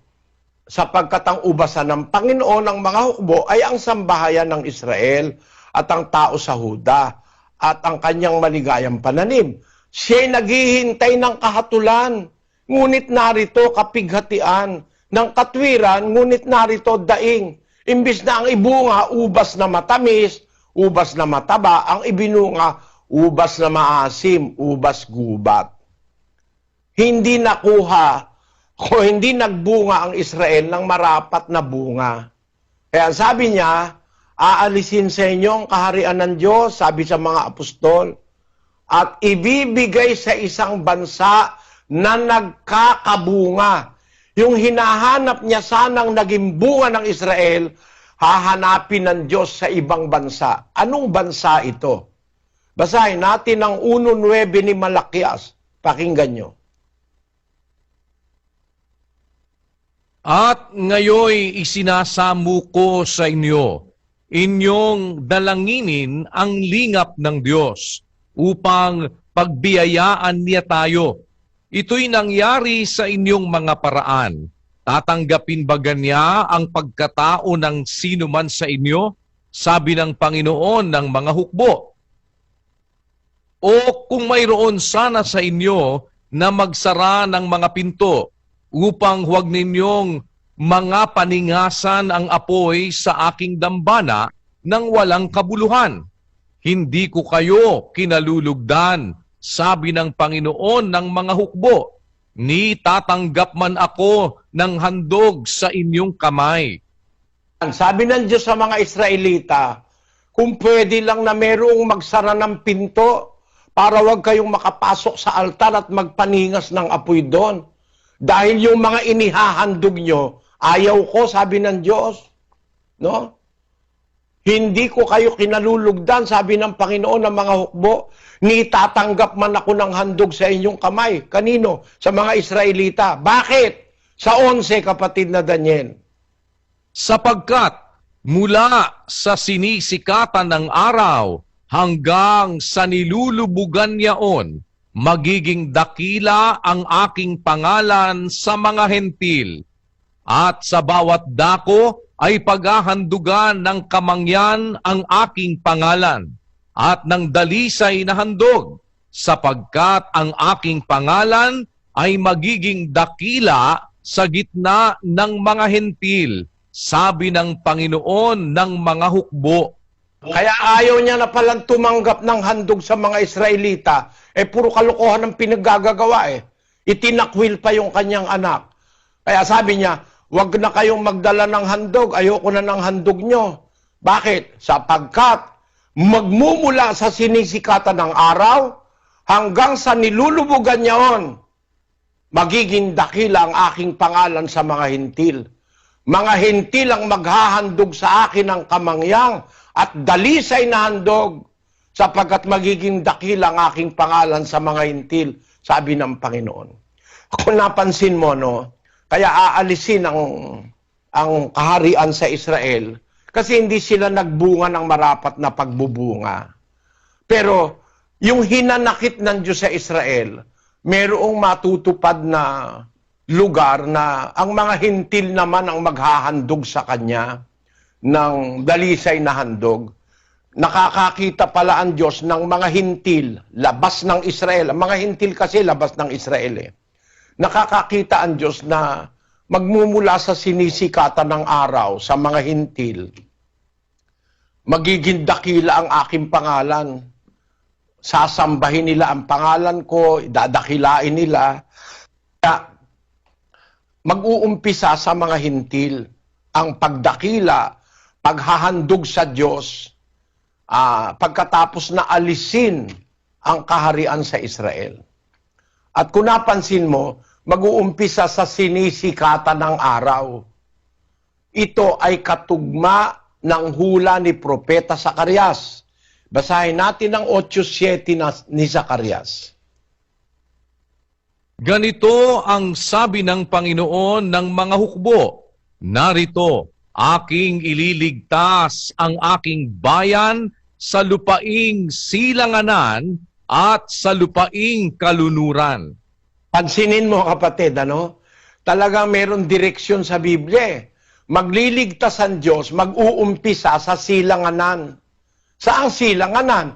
sapagkat ang ubasan ng Panginoon ng mga hukbo ay ang sambahayan ng Israel at ang tao sa Huda at ang kanyang maligayang pananim. Siya'y naghihintay ng kahatulan, ngunit narito kapighatian, ng katwiran, ngunit narito daing. Imbis na ang ibunga, ubas na matamis, ubas na mataba, ang ibinunga, ubas na maasim, ubas gubat. Hindi nakuha o hindi nagbunga ang Israel ng marapat na bunga. Kaya sabi niya, aalisin sa inyo ang kaharian ng Diyos, sabi sa mga apostol, at ibibigay sa isang bansa na nagkakabunga. Yung hinahanap niya sanang naging bunga ng Israel, hahanapin ng Diyos sa ibang bansa. Anong bansa ito? Basahin natin ang 1:9 ni Malakias. Pakinggan nyo. At ngayoy isinasamo ko sa inyo, inyong dalanginin ang lingap ng Diyos upang pagbiyayaan niya tayo. Ito'y nangyari sa inyong mga paraan. Tatanggapin ba niya ang pagkatao ng sino man sa inyo? Sabi ng Panginoon ng mga hukbo. O kung mayroon sana sa inyo na magsara ng mga pinto upang huwag ninyong mga paningasan ang apoy sa aking dambana ng walang kabuluhan. Hindi ko kayo kinalulugdan, sabi ng Panginoon ng mga hukbo, ni tatanggap man ako ng handog sa inyong kamay. Sabi ng Diyos sa mga Israelita, kung pwede lang na merong magsara ng pinto para wag kayong makapasok sa altar at magpaningas ng apoy doon. Dahil yung mga inihahandog nyo, ayaw ko, sabi ng Diyos. No? Hindi ko kayo kinalulugdan, sabi ng Panginoon ng mga hukbo, ni tatanggap man ako ng handog sa inyong kamay. Kanino? Sa mga Israelita. Bakit? Sa 11, kapatid na Daniel. Sapagkat mula sa sinisikatan ng araw hanggang sa nilulubugan niyaon, magiging dakila ang aking pangalan sa mga hentil, at sa bawat dako ay paghahandugan ng kamangyan ang aking pangalan, at ng dalisay na handog, sapagkat ang aking pangalan ay magiging dakila sa gitna ng mga hentil, sabi ng Panginoon ng mga hukbo. Kaya ayaw niya na palang tumanggap ng handog sa mga Israelita. Puro kalokohan ang pinaggagawa Itinakwil pa yung kanyang anak. Kaya sabi niya, wag na kayong magdala ng handog. Ayoko na ng handog nyo. Bakit? Sapagkat magmumula sa sinisikatan ng araw hanggang sa nilulubugan niyaon, magiging dakila ang aking pangalan sa mga hintil. Mga hintil ang maghahandog sa akin ng kamangyang at dalisay na handog, sapagkat magiging dakila ang aking pangalan sa mga hintil, sabi ng Panginoon. Kung napansin mo, kaya aalisin ang kaharian sa Israel kasi hindi sila nagbunga ng marapat na pagbubunga. Pero yung hinanakit ng Diyos sa Israel, mayroong matutupad na lugar na ang mga hintil naman ang maghahandog sa kanya ng dalisay na handog. Nakakakita pala ang Diyos ng mga hintil, labas ng Israel. Ang mga hintil kasi labas ng Israel Nakakakita ang Diyos na magmumula sa sinisikatan ng araw sa mga hintil. Magiging dakila ang aking pangalan. sasambahin nila ang pangalan ko, dadakilain nila. Kaya, mag-uumpisa sa mga hintil ang pagdakila, paghahandog sa Diyos, pagkatapos na alisin ang kaharian sa Israel. At kung napansin mo, mag-uumpisa sa sinisikatan ng araw. Ito ay katugma ng hula ni Propeta Zacarias. Basahin natin ang 8:7 ni Zacarias. Ganito ang sabi ng Panginoon ng mga hukbo, narito, aking ililigtas ang aking bayan sa lupaing silanganan at sa lupaing kalunuran. Pansinin mo kapatid, Talagang meron direksyon sa Biblia. Magliligtas ang Diyos, mag-uumpisa sa silanganan. Saang silanganan?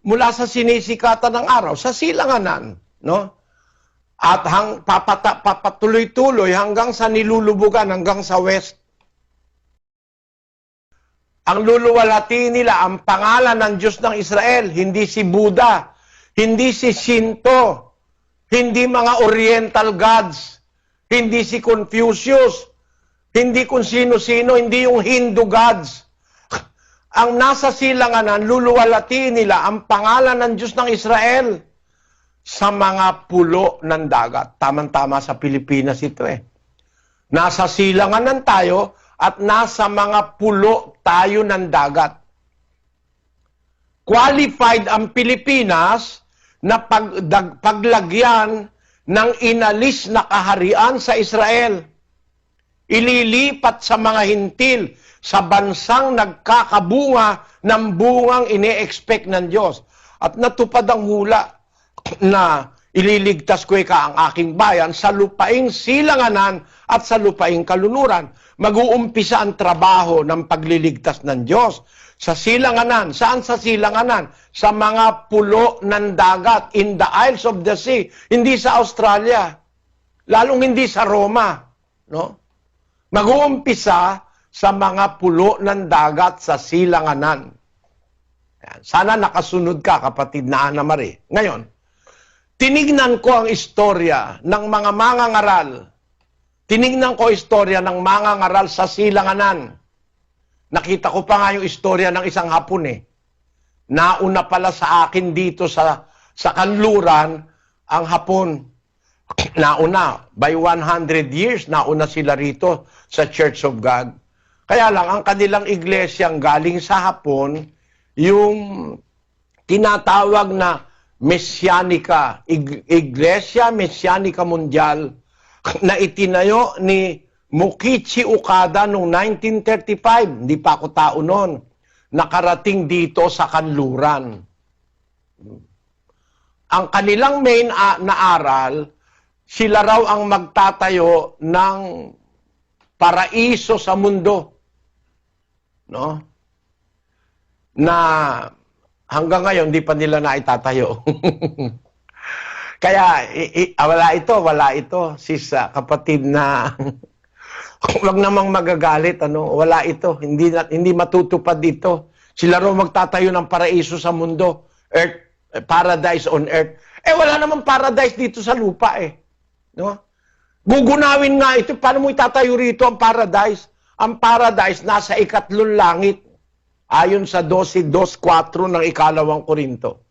Mula sa sinisikatan ng araw, sa silanganan, At papatuloy-tuloy hanggang sa nilulubugan, hanggang sa west. Ang luluwalhati nila ang pangalan ng Diyos ng Israel, hindi si Buddha, hindi si Shinto, hindi mga Oriental gods, hindi si Confucius, hindi kung sino-sino, hindi yung Hindu gods. Ang nasa silanganan, luluwalhati nila ang pangalan ng Diyos ng Israel sa mga pulo ng dagat. Tama-tama sa Pilipinas ito Nasa silanganan tayo at nasa mga pulo tayo ng dagat. Qualified ang Pilipinas na paglagyan ng inalis na kaharian sa Israel. Ililipat sa mga hintil sa bansang nagkakabunga ng bungang ine-expect ng Diyos. At natupad ang hula na ililigtas ko ang aking bayan sa lupaing silanganan at sa lupaing kalunuran. Mag-uumpisa ang trabaho ng pagliligtas ng Diyos sa silanganan. Saan sa silanganan? Sa mga pulo ng dagat, in the isles of the sea. Hindi sa Australia. Lalong hindi sa Roma. Mag-uumpisa sa mga pulo ng dagat sa silanganan. Sana nakasunod ka, kapatid na Ana Marie. Ngayon, tinignan ko ang istorya ng mga mangangaral. Tinignan ko istorya ng mangangaral sa silanganan. Nakita ko pa nga yung istorya ng isang Hapon Nauna pala sa akin dito sa kanluran ang Hapon. Nauna, by 100 years, nauna sila rito sa Church of God. Kaya lang, ang kanilang iglesyang galing sa Hapon, yung tinatawag na Messianica, Iglesia Messianica Mundial, na itinayo ni Mokichi Okada noong 1935. Hindi pa ako tao noon. Nakarating dito sa kanluran. Ang kanilang main na aral, sila raw ang magtatayo ng paraiso sa mundo. Na hanggang ngayon, di pa nila naitatayo. Kaya, wala ito. Sis, kapatid na, wag namang magagalit, wala ito. Hindi matutupad dito. Sila raw magtatayo ng paraiso sa mundo. Earth, paradise on earth. Wala namang paradise dito sa lupa Gugunawin nga ito. Paano mo itatayo rito ang paradise? Ang paradise nasa ikatlong langit. Ayon sa 12:4 ng ikalawang Korinto.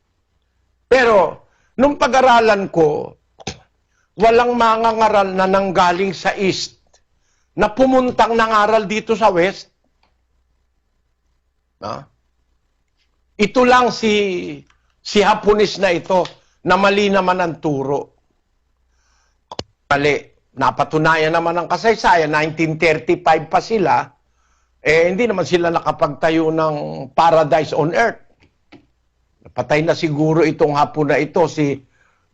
Pero, nung pag-aralan ko, walang mangangaral na nanggaling sa East na pumuntang nangaral dito sa West. Ito lang si Hapones na ito na mali naman ang turo. Mali. Napatunayan naman ang kasaysayan. 1935 pa sila. Hindi naman sila nakapagtayo ng paradise on earth. Patay na siguro itong Hapon na ito, si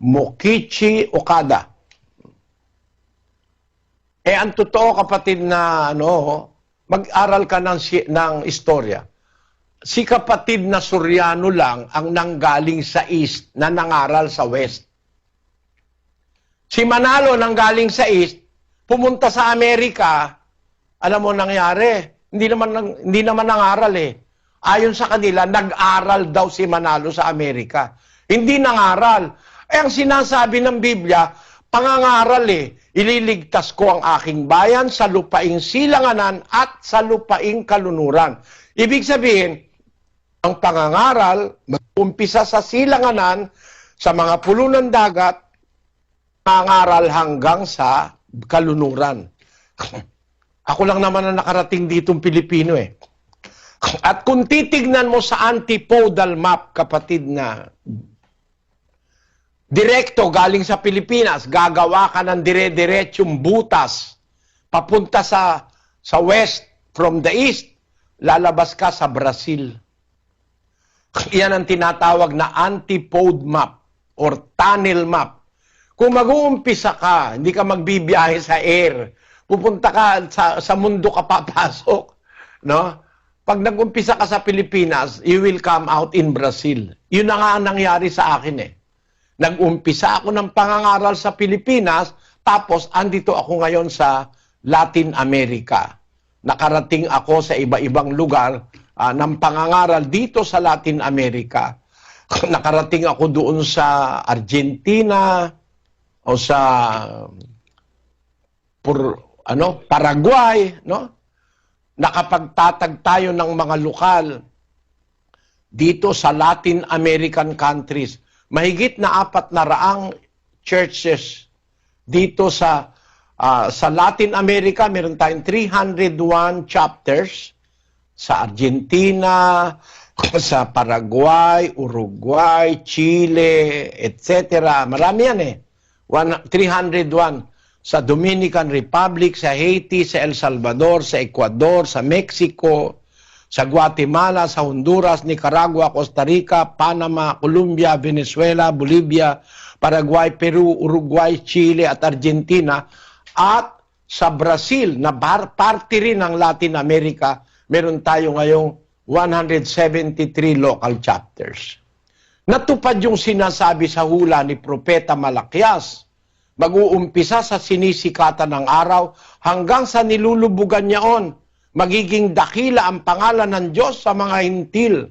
Mokichi Okada. Ang totoo, kapatid na mag-aral ka ng istorya. Si kapatid na Suryano lang ang nanggaling sa East na nangaral sa West. Si Manalo nanggaling sa East, pumunta sa Amerika, alam mo nangyari? Hindi naman nangaral Ayon sa kanila, nag-aral daw si Manalo sa Amerika. Hindi nangaral. Ang sinasabi ng Biblia, pangangaral ililigtas ko ang aking bayan sa lupaing silanganan at sa lupaing kalunuran. Ibig sabihin, ang pangangaral, mag-umpisa sa silanganan, sa mga pulo ng dagat, pangangaral hanggang sa kalunuran. Ako lang naman ang nakarating ditong Pilipino At kung titignan mo sa antipodal map, kapatid na direkto galing sa Pilipinas, gagawa ka ng dire-diretsyong butas, papunta sa west, from the east, lalabas ka sa Brazil. Yan ang tinatawag na antipode map or tunnel map. Kung mag-uumpisa ka, hindi ka magbibiyahe sa air, pupunta ka sa mundo ka papasok, no? Pag nag-umpisa ka sa Pilipinas, you will come out in Brazil. Yun na nga ang nangyari sa akin Nag-umpisa ako ng pangangaral sa Pilipinas, tapos andito ako ngayon sa Latin America. Nakarating ako sa iba-ibang lugar ng pangangaral dito sa Latin America. Nakarating ako doon sa Argentina o sa Paraguay, no? Nakapagtatag tayo ng mga lokal dito sa Latin American countries. Mahigit na 400 churches dito sa Latin America. Meron tayong 301 chapters sa Argentina, sa Paraguay, Uruguay, Chile, etc. Marami yan 301 sa Dominican Republic, sa Haiti, sa El Salvador, sa Ecuador, sa Mexico, sa Guatemala, sa Honduras, Nicaragua, Costa Rica, Panama, Colombia, Venezuela, Bolivia, Paraguay, Peru, Uruguay, Chile at Argentina, at sa Brazil na parte rin ng Latin America, meron tayo ngayong 173 local chapters. Natupad yung sinasabi sa hula ni Propeta Malakias. Mag-uumpisa sa sinisikatan ng araw hanggang sa nilulubugan niyaon. Magiging dakila ang pangalan ng Diyos sa mga hintil.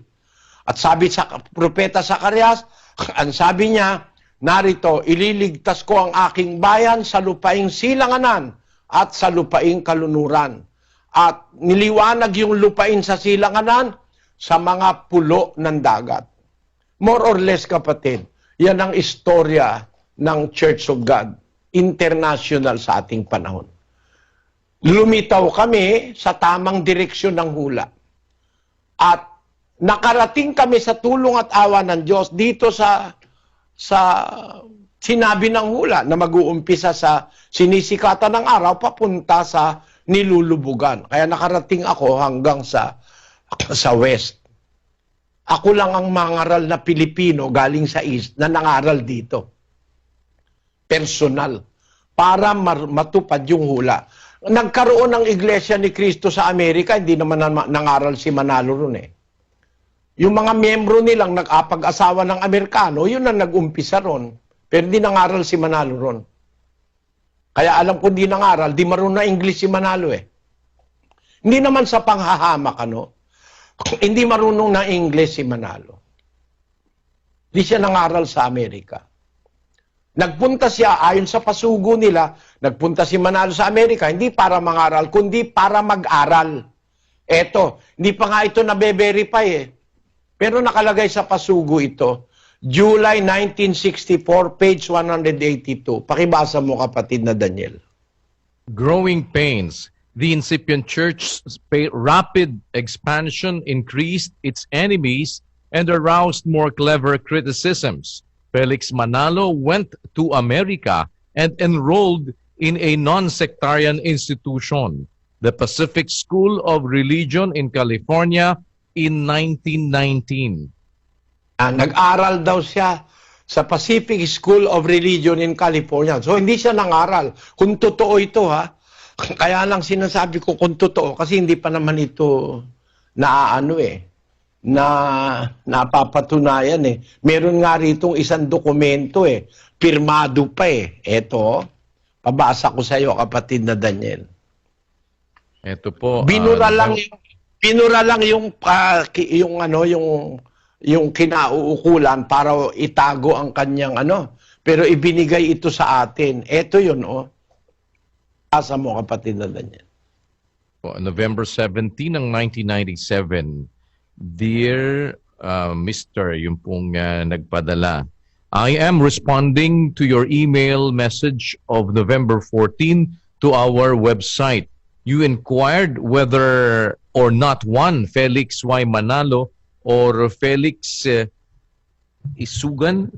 At sabi sa Propeta Zacarias, ang sabi niya, narito, ililigtas ko ang aking bayan sa lupaing silanganan at sa lupaing kalunuran. At niliwanag yung lupain sa silanganan sa mga pulo ng dagat. More or less, kapatid, yan ang istorya ng Church of God, international sa ating panahon. Lumitaw kami sa tamang direksyon ng hula. At nakarating kami sa tulong at awa ng Diyos dito sa sinabi ng hula na mag-uumpisa sa sinisikatan ng araw papunta sa nilulubugan. Kaya nakarating ako hanggang sa west. Ako lang ang mangaral na Pilipino galing sa east na nangaral dito. Personal. Para matupad yung hula. Nagkaroon ng Iglesia ni Cristo sa Amerika, hindi naman nangaral si Manalo ron Yung mga miyembro nilang nag-apag-asawa ng Amerikano, yun ang nag-umpisa ron. Pero hindi nangaral si Manalo ron. Kaya alam ko hindi nangaral, di marunong na English si Manalo Hindi naman sa panghahamak, Hindi marunong na English si Manalo. Hindi siya nangaral sa Amerika. Nagpunta siya, ayon sa pasugo nila, nagpunta si Manalo sa Amerika, hindi para mangaral, kundi para mag-aral. Eto, hindi pa nga ito nabe-verify Pero nakalagay sa pasugo ito, July 1964, page 182. Pakibasa mo, kapatid na Daniel. Growing pains. The incipient church's rapid expansion increased its enemies and aroused more clever criticisms. Felix Manalo went to America and enrolled in a non-sectarian institution, the Pacific School of Religion in California, in 1919. Nag-aral daw siya sa Pacific School of Religion in California. So hindi siya nangaral. Kung totoo ito kaya lang sinasabi ko kung totoo kasi hindi pa naman ito na napapatunayan Meron nga rito isang dokumento pirmado pa Ito, pabasa ko sa iyo, kapatid na Daniel. Ito po. Binura lang yung kinauukulan para itago ang kanyang ano. Pero ibinigay ito sa atin. Ito yun, oh. Asa mo, kapatid na Daniel. November 17 ng 1997, Dear Mr. yung pong nagpadala, I am responding to your email message of November 14 to our website. You inquired whether or not one Felix Y. Manalo or Felix Isugan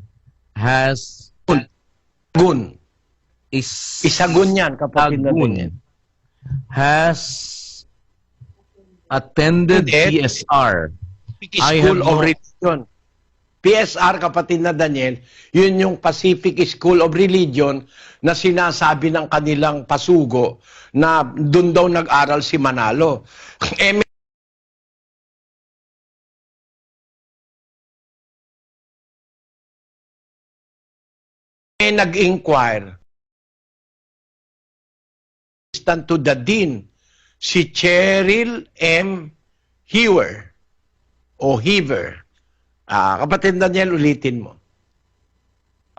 has Gun. Isagun yan, kapatid na Daniel. has attended Hindi. PSR. Pacific I School have of no- Religion. PSR, kapatid na Daniel, yun yung Pacific School of Religion na sinasabi ng kanilang pasugo na doon daw nag-aral si Manalo. Eh, may nag-inquire to the dean, si Cheryl M. Hewer o Heaver. Kapatid Daniel, ulitin mo.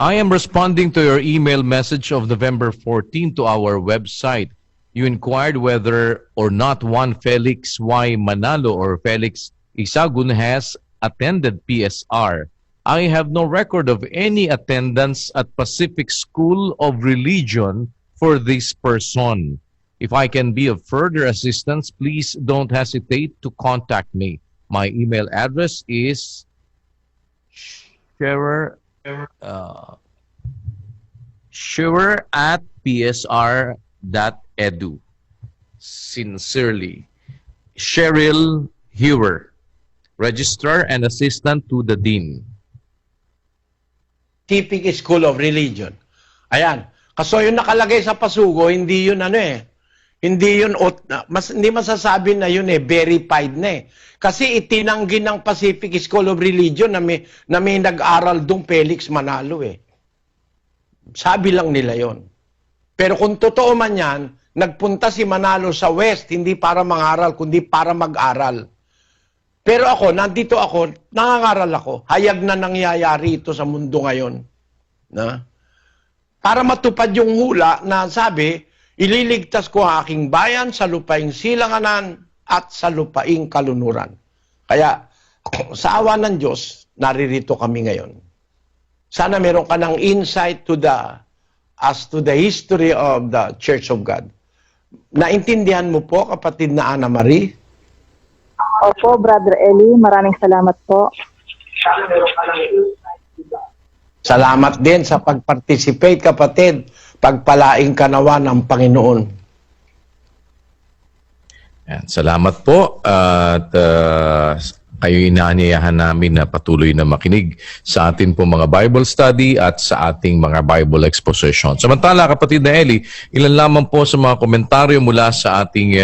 I am responding to your email message of November 14 to our website. You inquired whether or not one Felix Y. Manalo or Felix Isagun has attended PSR. I have no record of any attendance at Pacific School of Religion for this person. If I can be of further assistance, please don't hesitate to contact me. My email address is sure@psr.edu. Sincerely, Cheryl Hewer, Registrar and Assistant to the Dean. Pacific School of Religion. Ayan. Kaso yung nakalagay sa pasugo, hindi yun ano eh. Hindi yun, hindi masasabi na yun eh, verified na eh. Kasi itinanggi ng Pacific School of Religion na may nag-aral dong Felix Manalo eh. Sabi lang nila yon. Pero kung totoo man yan, nagpunta si Manalo sa West, hindi para mangaral, kundi para mag-aral. Pero ako, nandito ako, nangangaral ako. Hayag na nangyayari ito sa mundo ngayon. Na? Para matupad yung hula na sabi, ililigtas ko ang aking bayan sa lupaing silanganan at sa lupaing kalunuran. Kaya, sa awa ng Diyos, naririto kami ngayon. Sana meron ka ng insight as to the history of the Church of God. Naintindihan mo po, kapatid na Ana Marie? Opo, Brother Eli, maraming salamat po. Salamat din sa pag-participate, kapatid. Pagpalaing kanawa ng Panginoon. Yan, salamat po at kayo inaanyayahan namin na patuloy na makinig sa atin po mga Bible study at sa ating mga Bible exposition. Samantala, kapatid na Eli, ilan lamang po sa mga komentaryo mula sa ating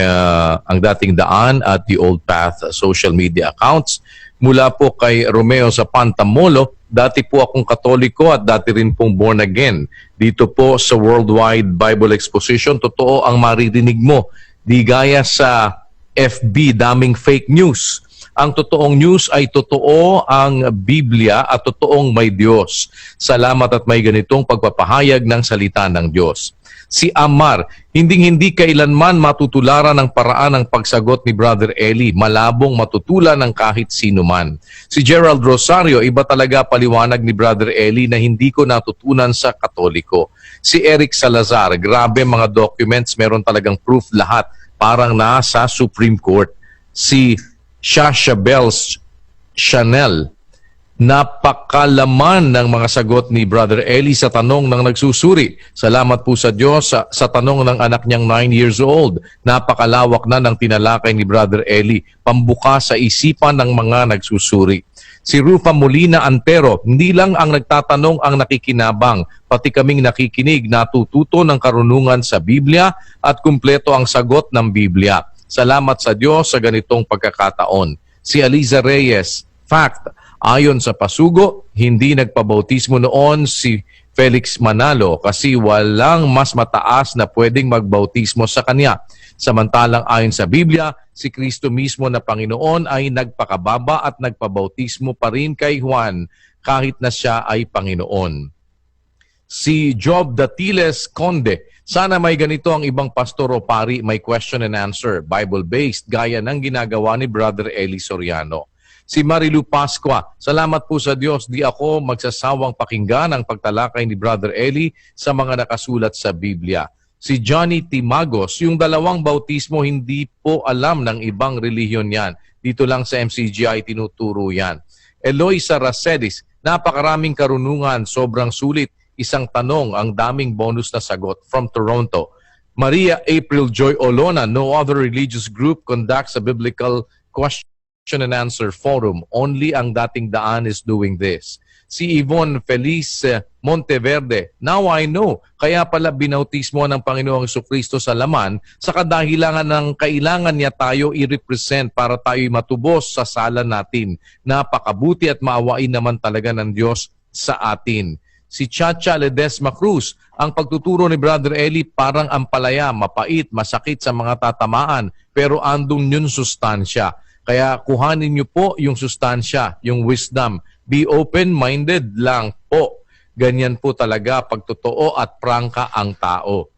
ang dating daan at the Old Path social media accounts. Mula po kay Romeo sa Pantamolo, dati po akong Katoliko at dati rin pong born again. Dito po sa Worldwide Bible Exposition, totoo ang maririnig mo. Di gaya sa FB, daming fake news. Ang totoong news ay totoo ang Biblia at totoong may Diyos. Salamat at may ganitong pagpapahayag ng salita ng Diyos. Si Amar, hindi kailanman matutularan ng paraan ng pagsagot ni Brother Eli. Malabong matutulan ng kahit sino man. Si Gerald Rosario, iba talaga paliwanag ni Brother Eli na hindi ko natutunan sa Katoliko. Si Eric Salazar, grabe mga documents, meron talagang proof lahat. Parang nasa Supreme Court. Si Shasha Bells Chanel, napakalaman ng mga sagot ni Brother Eli sa tanong ng nagsusuri. Salamat po sa Diyos sa tanong ng anak niyang 9 years old. Napakalawak na ng tinalakay ni Brother Eli. Pambuka sa isipan ng mga nagsusuri. Si Rufa Molina Antero, hindi lang ang nagtatanong ang nakikinabang, pati kaming nakikinig, natututo ng karunungan sa Biblia at kumpleto ang sagot ng Biblia. Salamat sa Diyos sa ganitong pagkakataon. Si Aliza Reyes, fact, ayon sa pasugo, hindi nagpabautismo noon si Felix Manalo kasi walang mas mataas na pwedeng magbautismo sa kanya. Samantalang ayon sa Biblia, si Kristo mismo na Panginoon ay nagpakababa at nagpabautismo pa rin kay Juan kahit na siya ay Panginoon. Si Job Datiles Conde, sana may ganito ang ibang pastor o pari, may question and answer, Bible-based, gaya ng ginagawa ni Brother Eli Soriano. Si Marilu Pascua, salamat po sa Diyos, di ako magsasawang pakinggan ang pagtalakay ni Brother Eli sa mga nakasulat sa Biblia. Si Johnny Timagos, yung dalawang bautismo hindi po alam ng ibang relihiyon yan. Dito lang sa MCGI tinuturo yan. Eloy Saracelis, napakaraming karunungan, sobrang sulit. Isang tanong, ang daming bonus na sagot from Toronto. Maria April Joy Olona, no other religious group conducts a biblical question and answer forum. Only ang Dating Daan is doing this. Si Yvonne Feliz Monteverde, now I know, kaya pala binautismo ng Panginoong Jesucristo sa laman sa kadahilan ng kailangan niya tayo i-represent para tayo'y matubos sa sala natin. Napakabuti at maawain naman talaga ng Diyos sa atin. Si Chacha Ledesma Cruz, ang pagtuturo ni Brother Eli parang ampalaya, mapait, masakit sa mga tatamaan, pero andun yun sustansya. Kaya kuhanin niyo po yung sustansya, yung wisdom. Be open-minded lang po. Ganyan po talaga pagtotoo at prangka ang tao.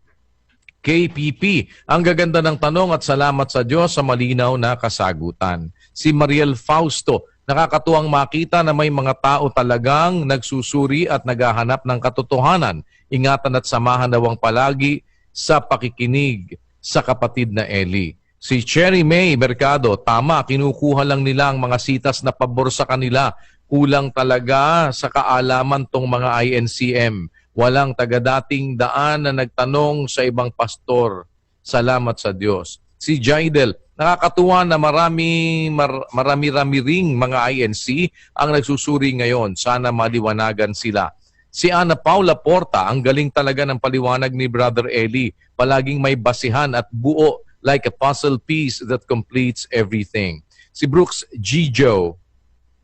KPP, ang gaganda ng tanong at salamat sa Diyos sa malinaw na kasagutan. Si Mariel Fausto, nakakatuwang makita na may mga tao talagang nagsusuri at naghahanap ng katotohanan. Ingatan at samahan nawang palagi sa pakikinig sa kapatid na Eli. Si Cherry May Mercado, tama, kinukuha lang nila ang mga sitas na pabor sa kanila. Kulang talaga sa kaalaman tong mga INCM. Walang taga-dating daan na nagtanong sa ibang pastor. Salamat sa Diyos. Si Jaidel, nakakatuwa na marami-rami ring mga INC ang nagsusuri ngayon. Sana maliwanagan sila. Si Ana Paula Porta, ang galing talaga ng paliwanag ni Brother Eli. Palaging may basihan at buo like a puzzle piece that completes everything. Si Brooks Gijo,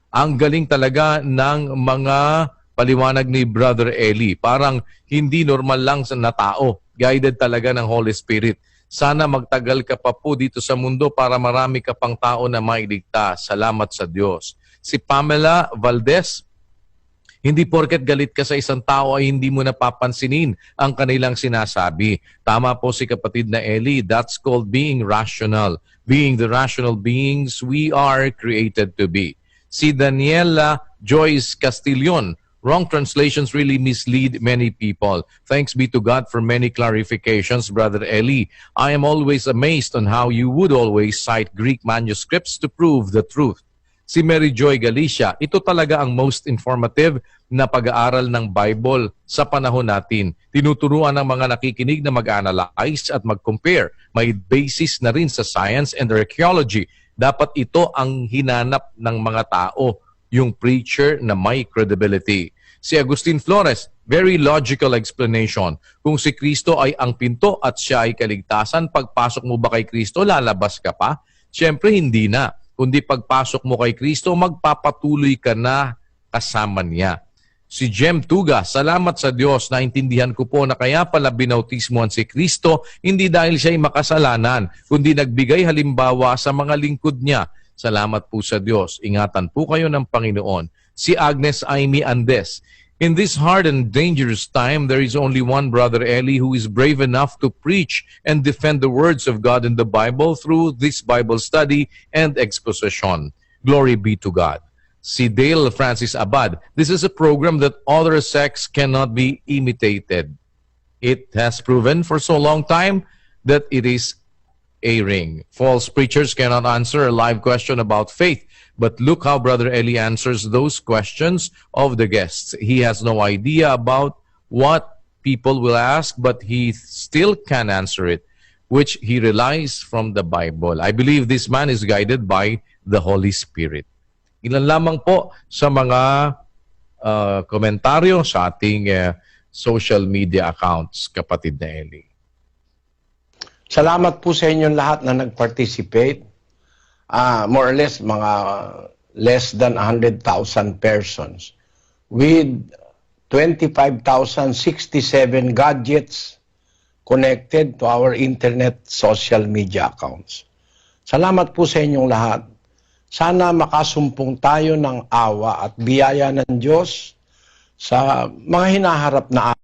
ang galing talaga ng mga paliwanag ni Brother Eli. Parang hindi normal lang na tao. Guided talaga ng Holy Spirit. Sana magtagal ka pa po dito sa mundo para marami ka pang tao na mailigtas. Salamat sa Diyos. Si Pamela Valdez, hindi porket galit ka sa isang tao ay hindi mo napapansinin ang kanilang sinasabi. Tama po si kapatid na Eli. That's called being rational. Being the rational beings we are created to be. Si Daniela Joyce Castillon, wrong translations really mislead many people. Thanks be to God for many clarifications, Brother Eli. I am always amazed on how you would always cite Greek manuscripts to prove the truth. Si Mary Joy Galicia, ito talaga ang most informative na pag-aaral ng Bible sa panahon natin. Tinuturuan ng mga nakikinig na mag-analyze at mag-compare. May basis na rin sa science and archaeology. Dapat ito ang hinanap ng mga tao, yung preacher na may credibility. Si Agustin Flores, very logical explanation. Kung si Kristo ay ang pinto at siya ay kaligtasan, pagpasok mo ba kay Kristo, lalabas ka pa? Siyempre hindi na. Kundi pagpasok mo kay Kristo, magpapatuloy ka na kasama niya. Si Jem Tuga, salamat sa Diyos, naintindihan ko po na kaya pala binautismohan si Kristo, hindi dahil siya'y makasalanan, kundi nagbigay halimbawa sa mga lingkod niya. Salamat po sa Diyos. Ingatan po kayo ng Panginoon. Si Agnes Aimee Andes, in this hard and dangerous time, there is only one Brother Eli who is brave enough to preach and defend the words of God in the Bible through this Bible study and exposition. Glory be to God. Si Dale Francis Abad, this is a program that other sects cannot be imitated. It has proven for so long time that it is airing. False preachers cannot answer a live question about faith. But look how Brother Eli answers those questions of the guests. He has no idea about what people will ask, but he still can answer it, which he relies from the Bible. I believe this man is guided by the Holy Spirit. Ilan lamang po sa mga komentaryo sa ating social media accounts, kapatid na Eli. Salamat po sa inyong lahat na nag-participate. More or less, mga less than 100,000 persons with 25,067 gadgets connected to our internet social media accounts. Salamat po sa inyong lahat. Sana makasumpong tayo ng awa at biyaya ng Diyos sa mga hinaharap na